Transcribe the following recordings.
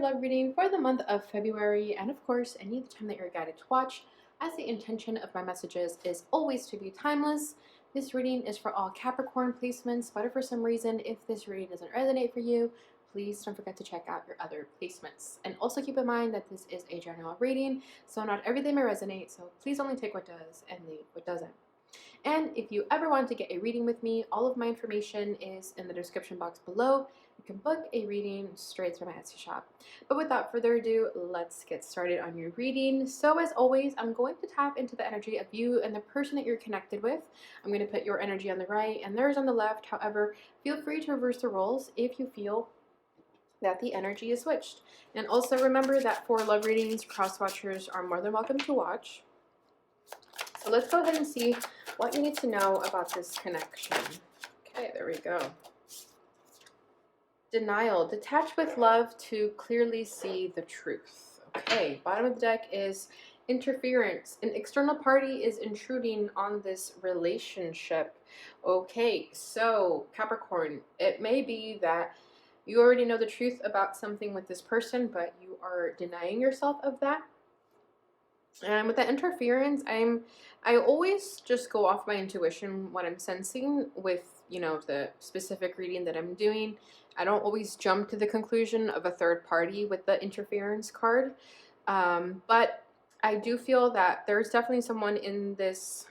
love reading for the month of February, and of course, any time that you're guided to watch, as the intention of my messages is always to be timeless. This reading is for all Capricorn placements, but if for some reason, if this reading doesn't resonate for you, please don't forget to check out your other placements. And also keep in mind that this is a general reading, so not everything may resonate, so please only take what does and leave what doesn't. And if you ever want to get a reading with me, all of my information is in the description box below. You can book a reading straight from my Etsy shop. But without further ado, let's get started on your reading. So as always, I'm going to tap into the energy of you and the person that you're connected with. I'm going to put your energy on the right and theirs on the left. However, feel free to reverse the roles if you feel that the energy is switched. And also remember that for love readings, cross watchers are more than welcome to watch. So let's go ahead and see what you need to know about this connection. Okay, there we go. Denial. Detach with love to clearly see the truth. Okay, bottom of the deck is interference. An external party is intruding on this relationship. Okay, so Capricorn, it may be that you already know the truth about something with this person, but you are denying yourself of that. And with the interference, I always just go off my intuition, what I'm sensing with, the specific reading that I'm doing. I don't always jump to the conclusion of a third party with the interference card. But I do feel that there's definitely someone in this.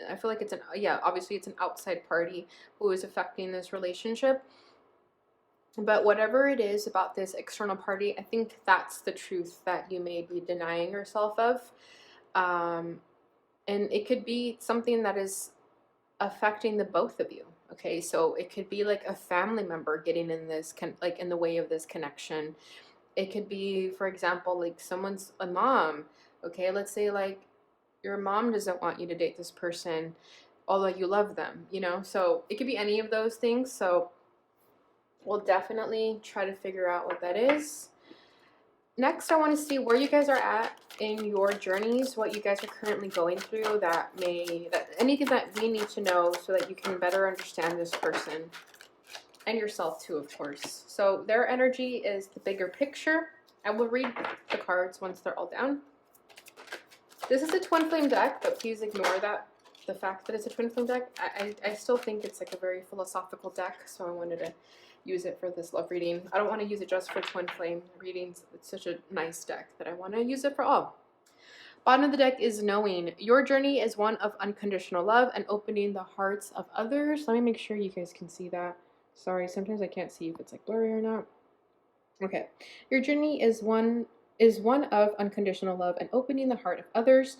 I feel like obviously it's an outside party who is affecting this relationship. But whatever it is about this external party, I think that's the truth that you may be denying yourself of. And it could be something that is affecting the both of you. Okay, so it could be like a family member getting in this, like in the way of this connection. It could be, for example, like someone's a mom. Okay, let's say like your mom doesn't want you to date this person, although you love them, So it could be any of those things. So we'll definitely try to figure out what that is. Next, I want to see where you guys are at in your journeys, what you guys are currently going through, anything that we need to know so that you can better understand this person and yourself too, of course. So their energy is the bigger picture. I will read the cards once they're all down. This is a twin flame deck, but please ignore the fact that it's a twin flame deck. I still think it's like a very philosophical deck, so I wanted to use it for this love reading. I don't want to use it just for twin flame readings. It's such a nice deck that I want to use it for all. Bottom of the deck is knowing. Your journey is one of unconditional love and opening the hearts of others. Let me make sure you guys can see that. Sorry, sometimes I can't see if it's like blurry or not. Okay. Your journey is one of unconditional love and opening the heart of others.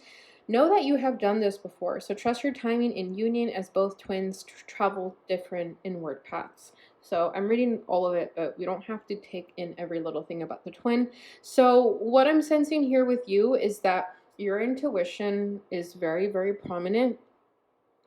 Know that you have done this before, so trust your timing in union as both twins travel different inward paths. So I'm reading all of it, but we don't have to take in every little thing about the twin. So what I'm sensing here with you is that your intuition is very, very prominent.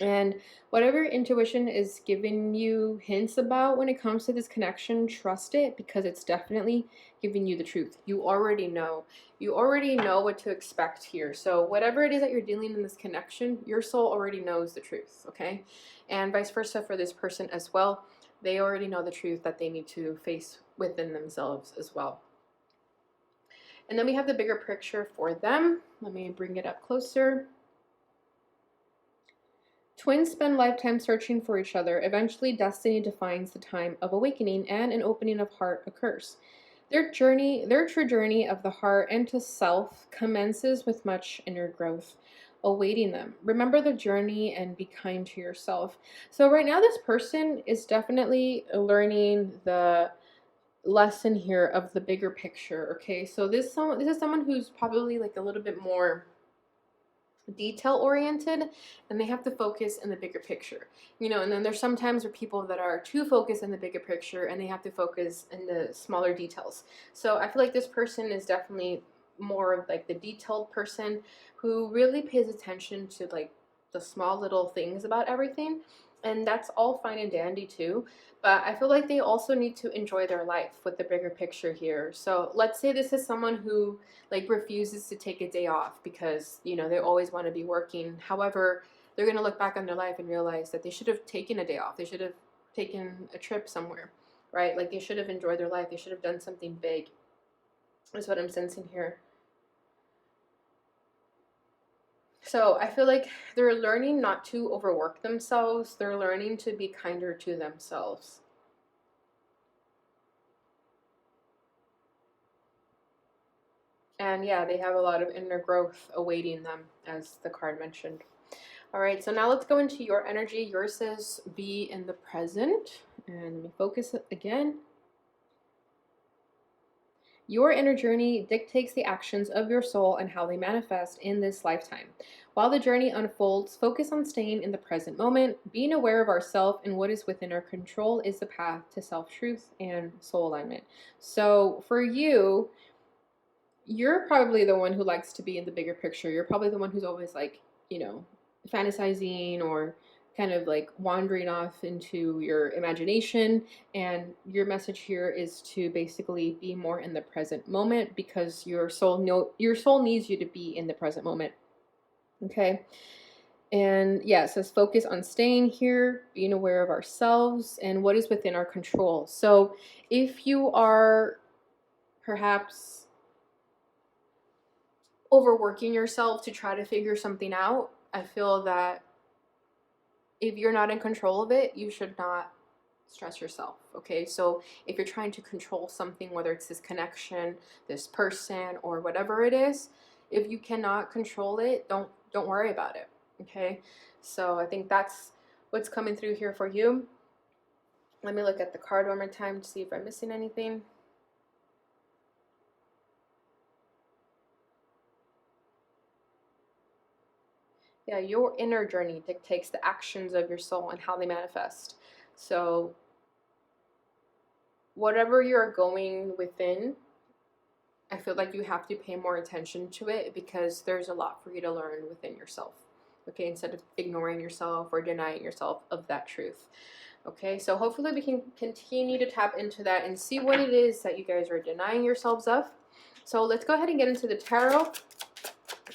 And whatever your intuition is giving you hints about when it comes to this connection, trust it, because it's definitely giving you the truth. You already know. You already know what to expect here. So whatever it is that you're dealing in this connection, your soul already knows the truth, okay? And vice versa for this person as well. They already know the truth that they need to face within themselves as well. And then we have the bigger picture for them. Let me bring it up closer. Twins spend lifetimes searching for each other. Eventually, destiny defines the time of awakening and an opening of heart occurs. Their true journey of the heart and to self commences with much inner growth awaiting them. Remember the journey and be kind to yourself. So right now, this person is definitely learning the lesson here of the bigger picture. Okay, so this is someone who's probably like a little bit more detail oriented, and they have to focus in the bigger picture, and then there's sometimes where people that are too focused in the bigger picture and they have to focus in the smaller details. So I feel like this person is definitely more of like the detailed person who really pays attention to like the small little things about everything, and that's all fine and dandy too, but I feel like they also need to enjoy their life with the bigger picture here. So let's say this is someone who like refuses to take a day off because they always want to be working. However, they're going to look back on their life and realize that they should have taken a day off. They should have taken a trip somewhere, right? Like they should have enjoyed their life. They should have done something big. is what I'm sensing here. So I feel like they're learning not to overwork themselves. They're learning to be kinder to themselves. And yeah, they have a lot of inner growth awaiting them, as the card mentioned. All right, so now let's go into your energy. Yours says be in the present. And let me focus again. Your inner journey dictates the actions of your soul and how they manifest in this lifetime. While the journey unfolds, focus on staying in the present moment. Being aware of ourself and what is within our control is the path to self-truth and soul alignment. So for you, you're probably the one who likes to be in the bigger picture. You're probably the one who's always like, fantasizing or kind of like wandering off into your imagination. And your message here is to basically be more in the present moment, because your soul needs you to be in the present moment. Okay. And yeah, it says focus on staying here, being aware of ourselves and what is within our control. So if you are perhaps overworking yourself to try to figure something out, I feel that if you're not in control of it, you should not stress yourself. Okay, so if you're trying to control something, whether it's this connection, this person, or whatever it is, if you cannot control it, don't worry about it. Okay, so I think that's what's coming through here for you. Let me look at the card one more time to see if I'm missing anything. Yeah, your inner journey dictates the actions of your soul and how they manifest. So whatever you're going within, I feel like you have to pay more attention to it, because there's a lot for you to learn within yourself. Okay, instead of ignoring yourself or denying yourself of that truth. Okay, so hopefully we can continue to tap into that and see what it is that you guys are denying yourselves of. So let's go ahead and get into the tarot.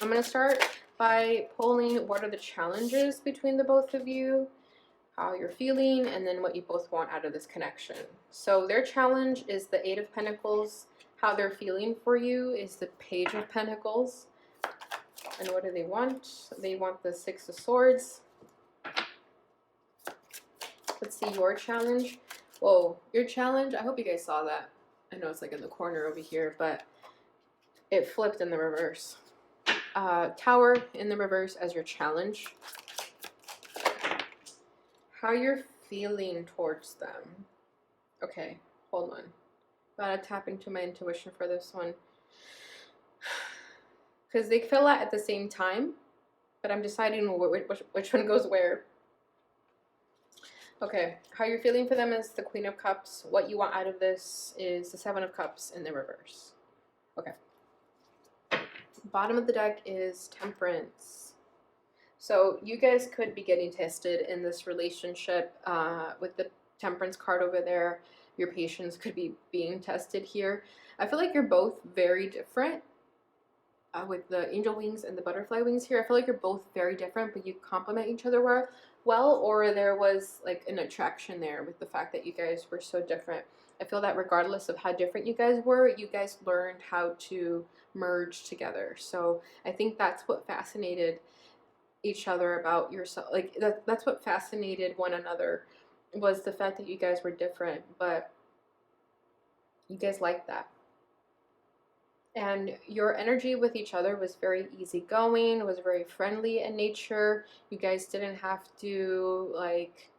I'm going to start by pulling what are the challenges between the both of you, how you're feeling, and then what you both want out of this connection. So their challenge is the Eight of Pentacles. How they're feeling for you is the Page of Pentacles. And what do they want? They want the Six of Swords. Let's see your challenge. Whoa, your challenge, I hope you guys saw that. I know it's like in the corner over here, but it flipped in the reverse. Tower in the reverse as your challenge. How you're feeling towards them. Okay, hold on. Gotta tap into my intuition for this one. Because they feel that at the same time, but I'm deciding which one goes where. Okay, how you're feeling for them is the Queen of Cups. What you want out of this is the Seven of Cups in the reverse. Okay. Bottom of the deck is Temperance. So you guys could be getting tested in this relationship with the Temperance card over there. Your patience could be being tested here. I feel like you're both very different. With the angel wings and the butterfly wings here, I feel like you're both very different, but you complement each other well, or there was like an attraction there with the fact that you guys were so different. I feel that regardless of how different you guys were, you guys learned how to merge together. So I think that's what fascinated each other about yourself. Like that's what fascinated one another, was the fact that you guys were different, but you guys liked that. And your energy with each other was very easygoing, was very friendly in nature. You guys didn't have to like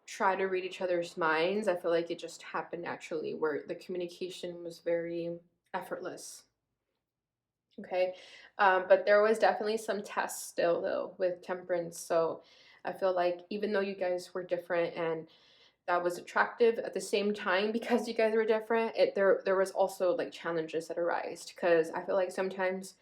try to read each other's minds. I feel like it just happened naturally, where the communication was very effortless. Okay, but there was definitely some tests still though with Temperance. So I feel like even though you guys were different and that was attractive at the same time, because you guys were different, there was also like challenges that arise, because I feel like sometimes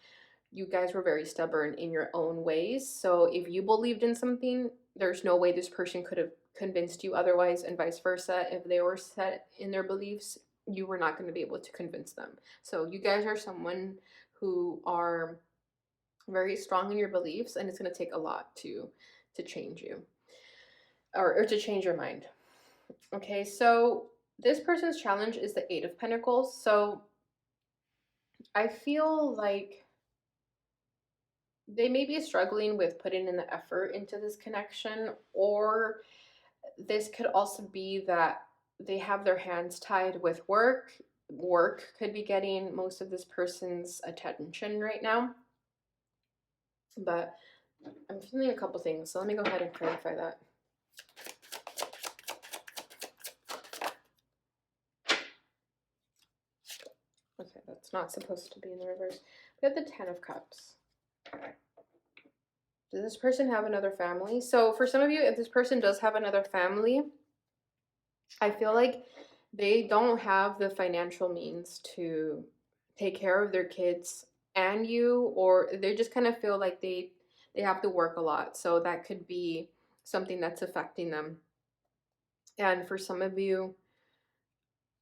you guys were very stubborn in your own ways. So if you believed in something, there's no way this person could have convinced you otherwise, and vice versa. If they were set in their beliefs, you were not going to be able to convince them. So you guys are someone who are very strong in your beliefs, and it's going to take a lot to change you, or to change your mind. Okay, so this person's challenge is the Eight of Pentacles. So I feel like they may be struggling with putting in the effort into this connection, or this could also be that they have their hands tied with work. Work could be getting most of this person's attention right now. But I'm feeling a couple things, so let me go ahead and clarify that. Okay, that's not supposed to be in the reverse. We have the Ten of Cups. Does this person have another family? So for some of you, if this person does have another family, I feel like they don't have the financial means to take care of their kids and you, or they just kind of feel like they have to work a lot. So that could be something that's affecting them. And for some of you,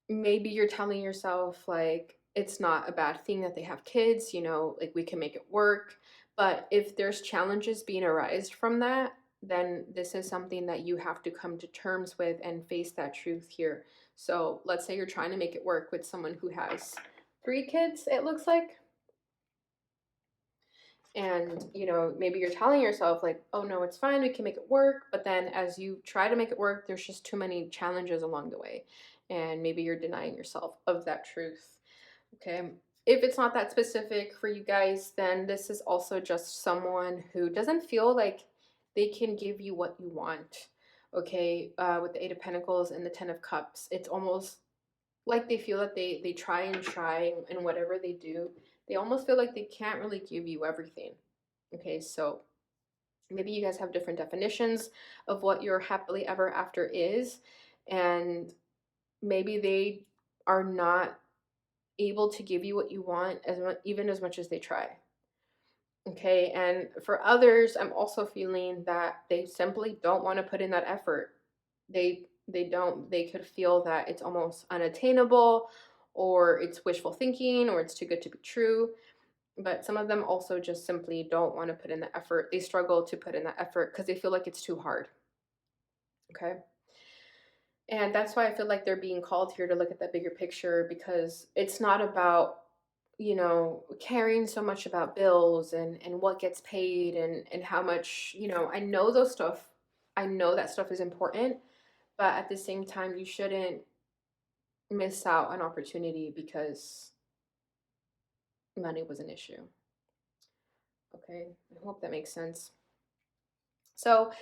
maybe you're telling yourself like it's not a bad thing that they have kids, like we can make it work. But if there's challenges being arised from that, then this is something that you have to come to terms with and face that truth here. So let's say you're trying to make it work with someone who has 3 kids, it looks like. And maybe you're telling yourself like, oh no, it's fine, we can make it work. But then as you try to make it work, there's just too many challenges along the way, and maybe you're denying yourself of that truth. Okay, if it's not that specific for you guys, then this is also just someone who doesn't feel like they can give you what you want. Okay, with the Eight of Pentacles and the Ten of Cups, it's almost like they feel that they try and try, and whatever they do, they almost feel like they can't really give you everything. Okay, so maybe you guys have different definitions of what your happily ever after is, and maybe they are not able to give you what you want as much, even as much as they try. Okay, and for others, I'm also feeling that they simply don't want to put in that effort. They don't, they could feel that it's almost unattainable, or it's wishful thinking, or it's too good to be true. But some of them also just simply don't want to put in the effort. They struggle to put in the effort because they feel like it's too hard. Okay. And that's why I feel like they're being called here to look at that bigger picture, because it's not about, caring so much about bills and what gets paid and how much, I know those stuff. I know that stuff is important, but at the same time, you shouldn't miss out on opportunity because money was an issue. Okay. I hope that makes sense. So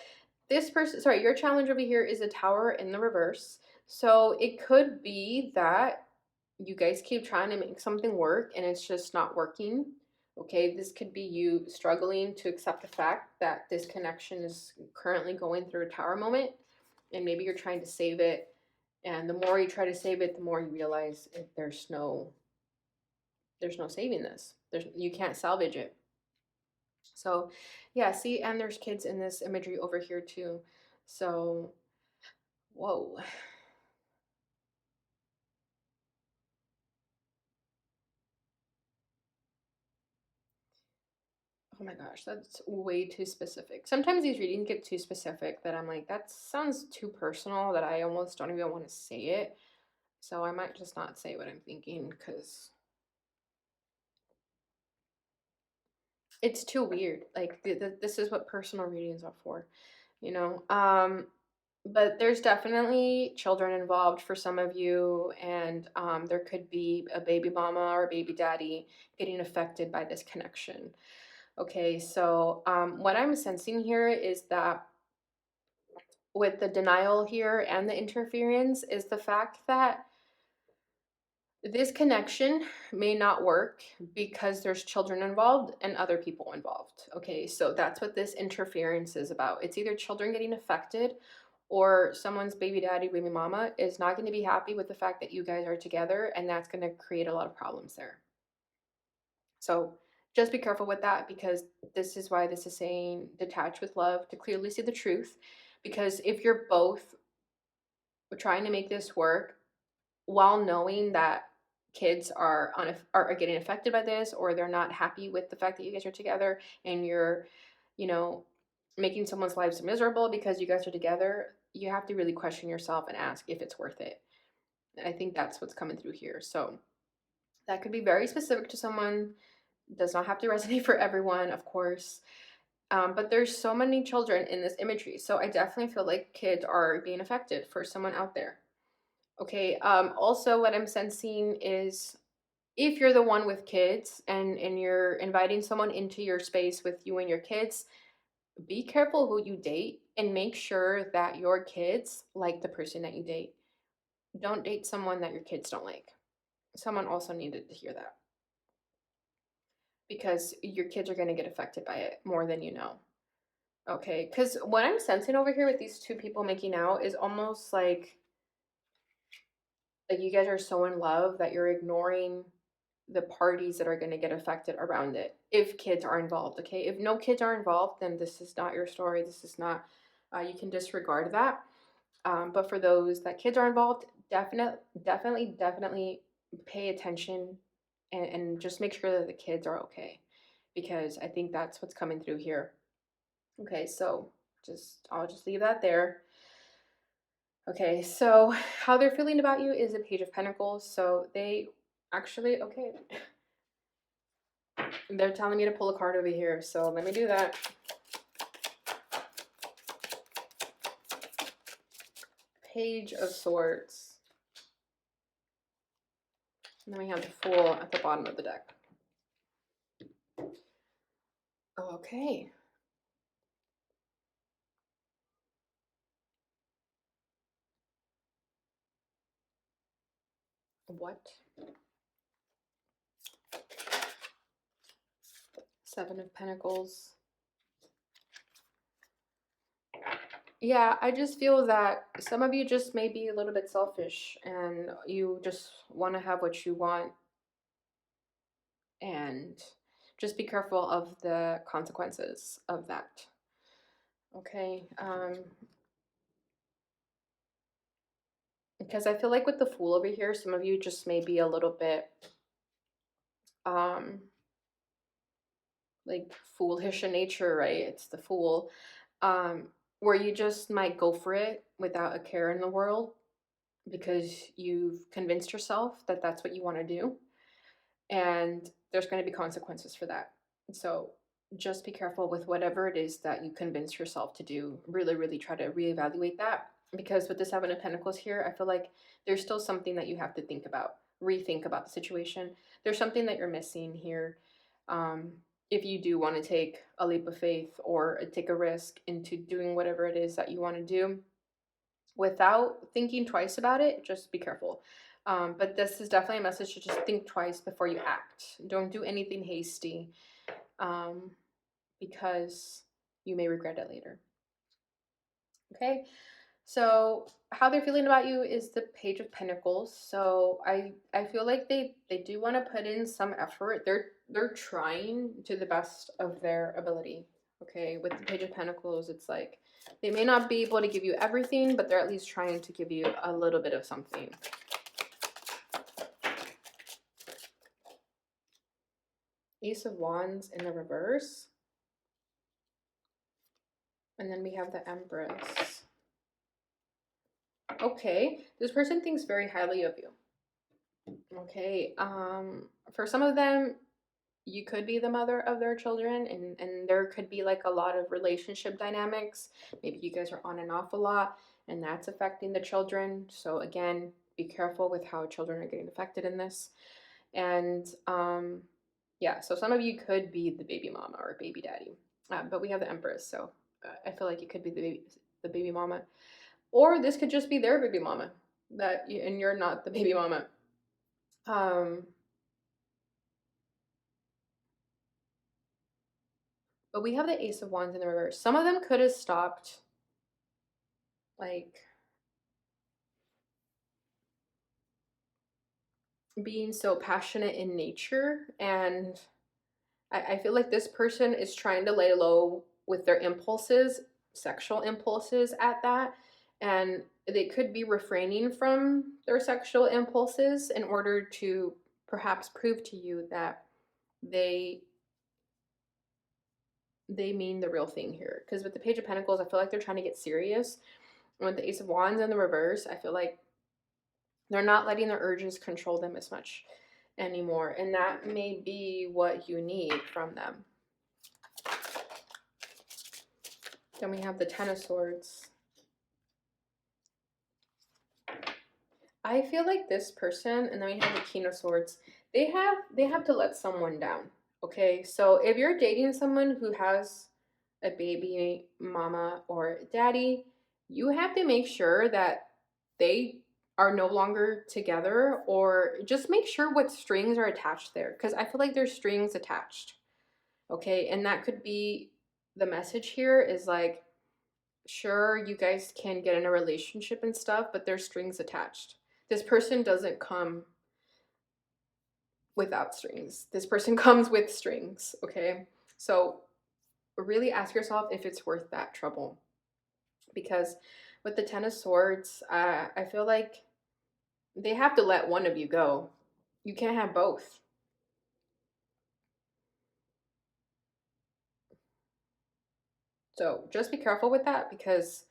this person, sorry, your challenge over here is a Tower in the reverse. So it could be that you guys keep trying to make something work and it's just not working. Okay, this could be you struggling to accept the fact that this connection is currently going through a Tower moment, and maybe you're trying to save it. And the more you try to save it, the more you realize there's no saving this. You can't salvage it. So, yeah, see, and there's kids in this imagery over here too. So, whoa. Oh my gosh, that's way too specific. Sometimes these readings get too specific that I'm like, that sounds too personal that I almost don't even want to say it. So I might just not say what I'm thinking because it's too weird. Like this is what personal readings are for, you know. But there's definitely children involved for some of you, and there could be a baby mama or a baby daddy getting affected by this connection. Okay, so what I'm sensing here is that with the denial here and the interference is the fact that this connection may not work because there's children involved and other people involved. Okay, so that's what this interference is about. It's either children getting affected, or someone's baby daddy, baby mama is not going to be happy with the fact that you guys are together, and that's going to create a lot of problems there. So just be careful with that, because this is why this is saying detach with love to clearly see the truth. Because if you're both trying to make this work while knowing that kids are getting affected by this, or they're not happy with the fact that you guys are together, and you're, you know, making someone's lives miserable because you guys are together, you have to really question yourself and ask if it's worth it. I think that's what's coming through here. So That could be very specific to someone, does not have to resonate for everyone, of course. But there's so many children in this imagery, so I definitely feel like kids are being affected for someone out there. Okay. Also, what I'm sensing is if you're the one with kids and you're inviting someone into your space with you and your kids, be careful who you date and make sure that your kids like the person that you date. Don't date someone that your kids don't like. Someone also needed to hear that because your kids are going to get affected by it more than you know. Okay, because what I'm sensing over here with these two people making out is almost like you guys are so in love that you're ignoring the parties that are going to get affected around it if kids are involved. Okay, if no kids are involved, then this is not your story. This is not, you can disregard that. But for those that kids are involved, definitely pay attention and just make sure that the kids are okay, because I think that's what's coming through here. Okay, so I'll just leave that there. Okay, so how they're feeling about you is a Page of Pentacles. So they actually, okay, they're telling me to pull a card over here. So let me do that. Page of Swords. And then we have the Fool at the bottom of the deck. Okay. What? Seven of Pentacles. Yeah, I just feel that some of you just may be a little bit selfish and you just want to have what you want, and just be careful of the consequences of that. Okay. Because I feel like with the Fool over here, some of you just may be a little bit um like foolish in nature, right? It's the Fool. Um, where you just might go for it without a care in the world because you've convinced yourself that that's what you want to do, and there's going to be consequences for that. So just be careful with whatever it is that you convince yourself to do. Really, really try to reevaluate that, because with the Seven of Pentacles here, I feel like there's still something that you have to think about, rethink about the situation. There's something that you're missing here. Um, if you do want to take a leap of faith or take a risk into doing whatever it is that you want to do without thinking twice about it, just be careful. But this is definitely a message to just think twice before you act. Don't do anything hasty, um, because you may regret it later. Okay, so how they're feeling about you is the Page of Pentacles. So I feel like they do want to put in some effort. They're trying to the best of their ability. Okay, with the Page of Pentacles, it's like they may not be able to give you everything, but they're at least trying to give you a little bit of something. Ace of Wands in the reverse. And then we have the Empress. Okay, this person thinks very highly of you. Okay, for some of them, you could be the mother of their children, and there could be like a lot of relationship dynamics. Maybe you guys are on and off a lot, and that's affecting the children. So again, be careful with how children are getting affected in this. And yeah, so some of you could be the baby mama or baby daddy, but we have the Empress, so I feel like it could be the baby mama, or this could just be their baby mama and you're not the baby mama. But we have the Ace of Wands in the reverse. Some of them could have stopped, like, being so passionate in nature. And I feel like this person is trying to lay low with their impulses, sexual impulses at that. And they could be refraining from their sexual impulses in order to perhaps prove to you that they mean the real thing here. Because with the Page of Pentacles, I feel like they're trying to get serious. And with the Ace of Wands in the reverse, I feel like they're not letting their urges control them as much. anymore, and that may be what you need from them. Then we have the Ten of Swords. I feel like this person, and then we have the King of Swords, they have to let someone down. Okay, so if you're dating someone who has a baby mama or daddy, you have to make sure that they are no longer together, or just make sure what strings are attached there, because I feel like there's strings attached. Okay, and that could be the message here is like, sure, you guys can get in a relationship and stuff, but there's strings attached. This person doesn't come without strings. This person comes with strings, okay? So really ask yourself if it's worth that trouble. Because with the Ten of Swords, I feel like they have to let one of you go. You can't have both. So just be careful with that, because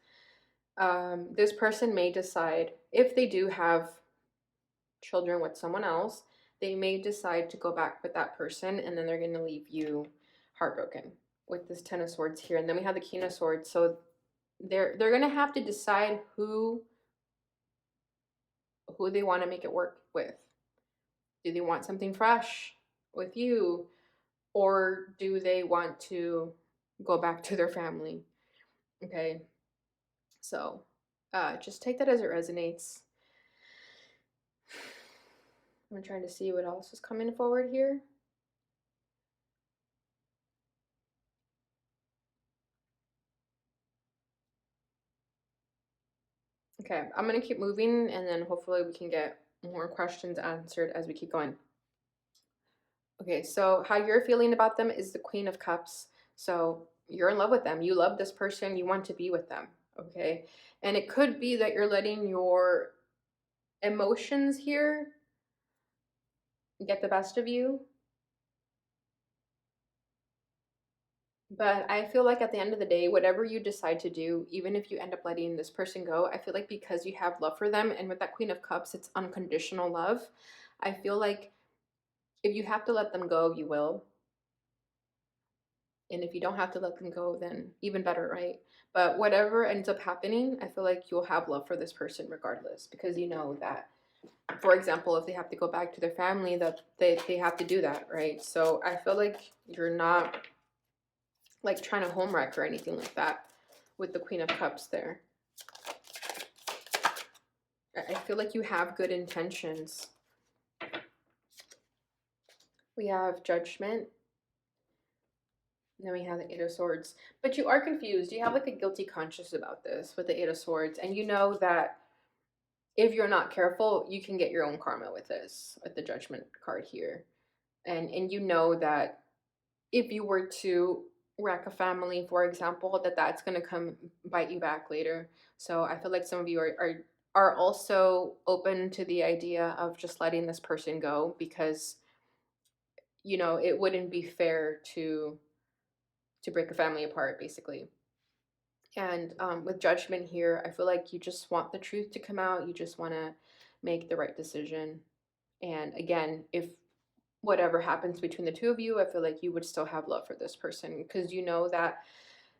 this person may decide, if they do have children with someone else, they may decide to go back with that person, and then they're going to leave you heartbroken with this Ten of Swords here. And then we have the King of Swords. So they're going to have to decide who they want to make it work with. Do they want something fresh with you, or do they want to go back to their family? Okay, so just take that as it resonates. I'm trying to see what else is coming forward here. Okay, I'm gonna keep moving, and then hopefully we can get more questions answered as we keep going. Okay, so how you're feeling about them is the Queen of Cups. So you're in love with them. You love this person. You want to be with them. Okay, and it could be that you're letting your emotions here get the best of you. But I feel like at the end of the day, whatever you decide to do, even if you end up letting this person go, I feel like because you have love for them, and with that Queen of Cups, it's unconditional love. I feel like if you have to let them go, you will. And if you don't have to let them go, then even better, right? But whatever ends up happening, I feel like you'll have love for this person regardless, because you know that, for example, if they have to go back to their family, that they have to do that, right? So I feel like you're not like trying to home wreck or anything like that with the Queen of Cups there. I feel like you have good intentions. We have Judgment. And then we have the Eight of Swords. But you are confused. You have like a guilty conscience about this with the Eight of Swords. And you know that if you're not careful, you can get your own karma with this, with the Judgment card here. And you know that if you were to wreck a family, for example, that's going to come bite you back later. So I feel like some of you are also open to the idea of just letting this person go, because you know it wouldn't be fair to break a family apart, basically. And with Judgment here, I feel like you just want the truth to come out. You just want to make the right decision. And again, if whatever happens between the two of you, I feel like you would still have love for this person, because you know that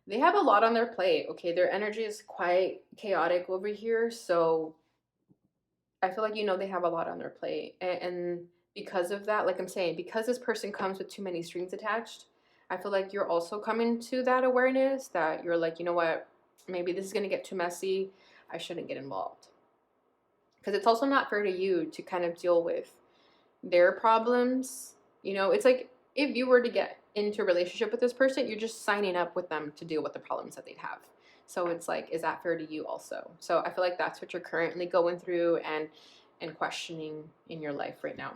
they have a lot on their plate. Okay, their energy is quite chaotic over here. So I feel like you know they have a lot on their plate. And because of that, like I'm saying, because this person comes with too many strings attached, I feel like you're also coming to that awareness that you're like, you know what, maybe this is going to get too messy. I shouldn't get involved. Because it's also not fair to you to kind of deal with their problems. You know, it's like if you were to get into a relationship with this person, you're just signing up with them to deal with the problems that they'd have. So it's like, is that fair to you also? So I feel like that's what you're currently going through and questioning in your life right now.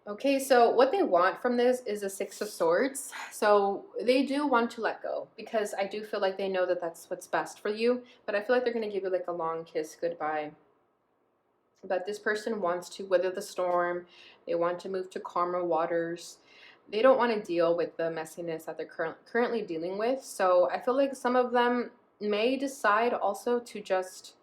Okay, so what they want from this is a Six of Swords. So they do want to let go, because I do feel like they know that that's what's best for you, but I feel like they're going to give you like a long kiss goodbye. But this person wants to weather the storm. They want to move to calmer waters. They don't want to deal with the messiness that they're currently dealing with. So I feel like some of them may decide also to just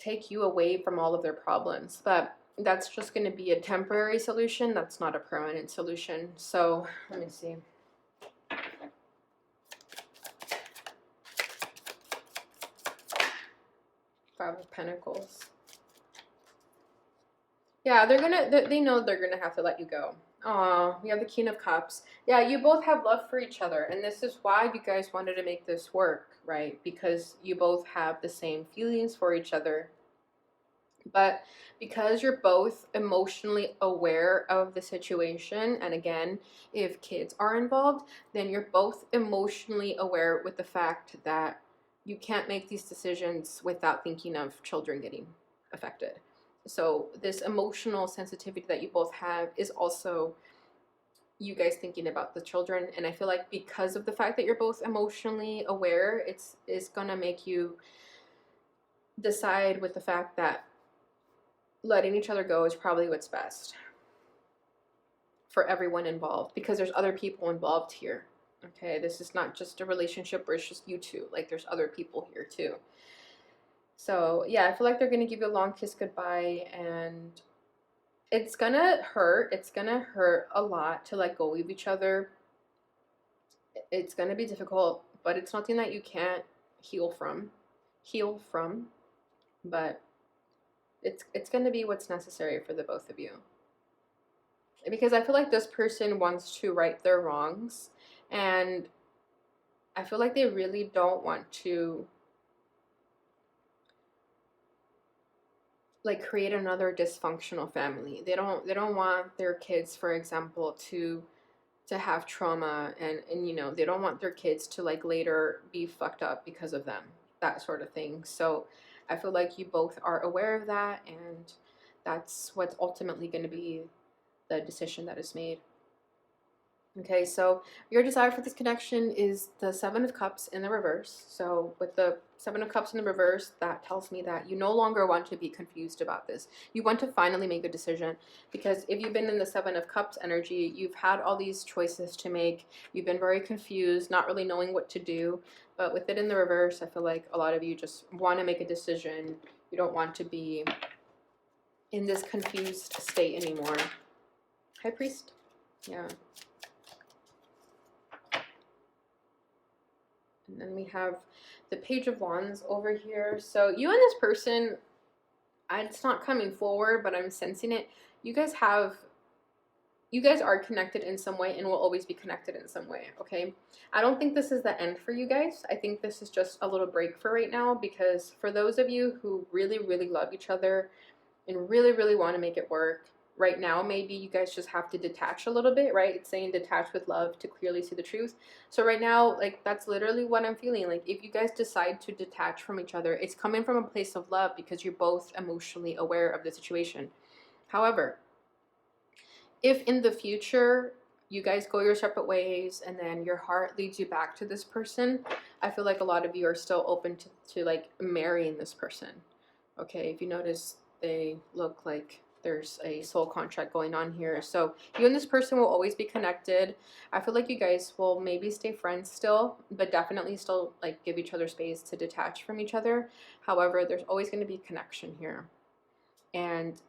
take you away from all of their problems. But that's just going to be a temporary solution. That's not a permanent solution. So let me see. Five of Pentacles. Yeah, they know they're gonna have to let you go. Aw, we have the King of Cups. Yeah, you both have love for each other, and this is why you guys wanted to make this work, right? Because you both have the same feelings for each other. But because you're both emotionally aware of the situation, and again, if kids are involved, then you're both emotionally aware with the fact that you can't make these decisions without thinking of children getting affected. So this emotional sensitivity that you both have is also you guys thinking about the children. And I feel like because of the fact that you're both emotionally aware, it's gonna make you decide with the fact that letting each other go is probably what's best for everyone involved, because there's other people involved here. Okay, this is not just a relationship where it's just you two. Like, there's other people here too. So yeah, I feel like they're gonna give you a long kiss goodbye, and it's gonna hurt. It's gonna hurt a lot to let go of each other. It's gonna be difficult, but it's nothing that you can't heal from. But it's gonna be what's necessary for the both of you. Because I feel like this person wants to right their wrongs, and I feel like they really don't want to like create another dysfunctional family. They don't want their kids, for example, to have trauma, and you know, they don't want their kids to like later be fucked up because of them, that sort of thing. So I feel like you both are aware of that, and that's what's ultimately going to be the decision that is made. Okay, so your desire for this connection is the Seven of Cups in the reverse. So with the Seven of Cups in the reverse, that tells me that you no longer want to be confused about this. You want to finally make a decision, because if you've been in the Seven of Cups energy, you've had all these choices to make. You've been very confused, not really knowing what to do. But with it in the reverse, I feel like a lot of you just want to make a decision. You don't want to be in this confused state anymore. High Priest? Yeah. And then we have the Page of Wands over here. So you and this person, it's not coming forward, but I'm sensing it. You guys are connected in some way and will always be connected in some way, okay? I don't think this is the end for you guys. I think this is just a little break for right now, because for those of you who really, really love each other and really, really want to make it work, right now, maybe you guys just have to detach a little bit, right? It's saying detach with love to clearly see the truth. So right now, like, that's literally what I'm feeling. Like, if you guys decide to detach from each other, it's coming from a place of love because you're both emotionally aware of the situation. However, if in the future you guys go your separate ways and then your heart leads you back to this person, I feel like a lot of you are still open to like marrying this person. Okay, if you notice, they look like there's a soul contract going on here. So you and this person will always be connected. I feel like you guys will maybe stay friends still, but definitely still like give each other space to detach from each other. However, there's always going to be connection here. And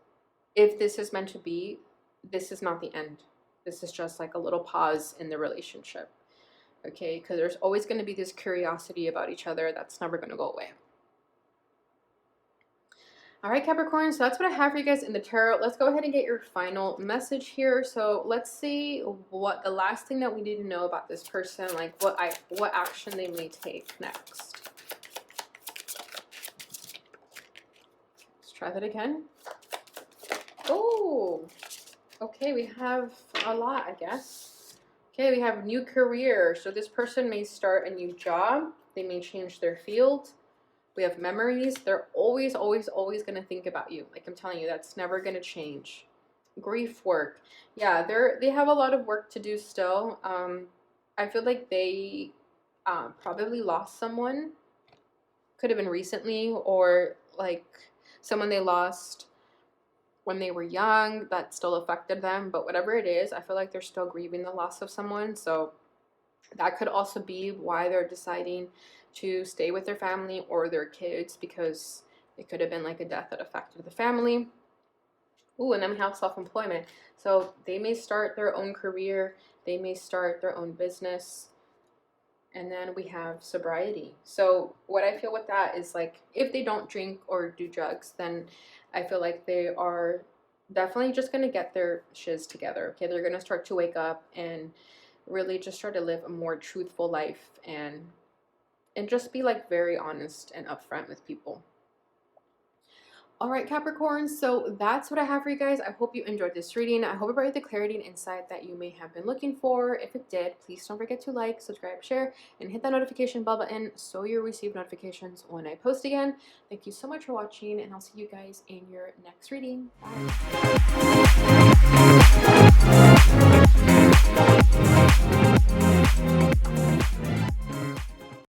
if this is meant to be, this is not the end. This is just like a little pause in the relationship. Okay, because there's always going to be this curiosity about each other that's never going to go away. All right, Capricorn, so that's what I have for you guys in the tarot. Let's go ahead and get your final message here. So let's see what the last thing that we need to know about this person, like what action they may take next. Let's try that again. Oh, okay, we have a lot, I guess. Okay, we have new career. So this person may start a new job. They may change their field. We have memories. They're always, always, always going to think about you. Like I'm telling you, that's never going to change. Grief work. Yeah, they have a lot of work to do still. I feel like they probably lost someone. Could have been recently, or like someone they lost when they were young that still affected them. But whatever it is, I feel like they're still grieving the loss of someone. So that could also be why they're deciding to stay with their family or their kids, because It could have been like a death that affected the family. Ooh, and then we have self-employment. So they may start their own career, they may start their own business. And then we have sobriety. So what I feel with that is like if they don't drink or do drugs, then I feel like they are definitely just gonna get their shiz together. Okay, they're gonna start to wake up and really just try to live a more truthful life and just be like very honest and upfront with people. All right, Capricorn, so that's what I have for you guys. I hope you enjoyed this reading. I hope it brought you the clarity and insight that you may have been looking for. If it did, please don't forget to like, subscribe, share, and hit that notification bell button so you receive notifications when I post again. Thank you so much for watching, and I'll see you guys in your next reading. Bye.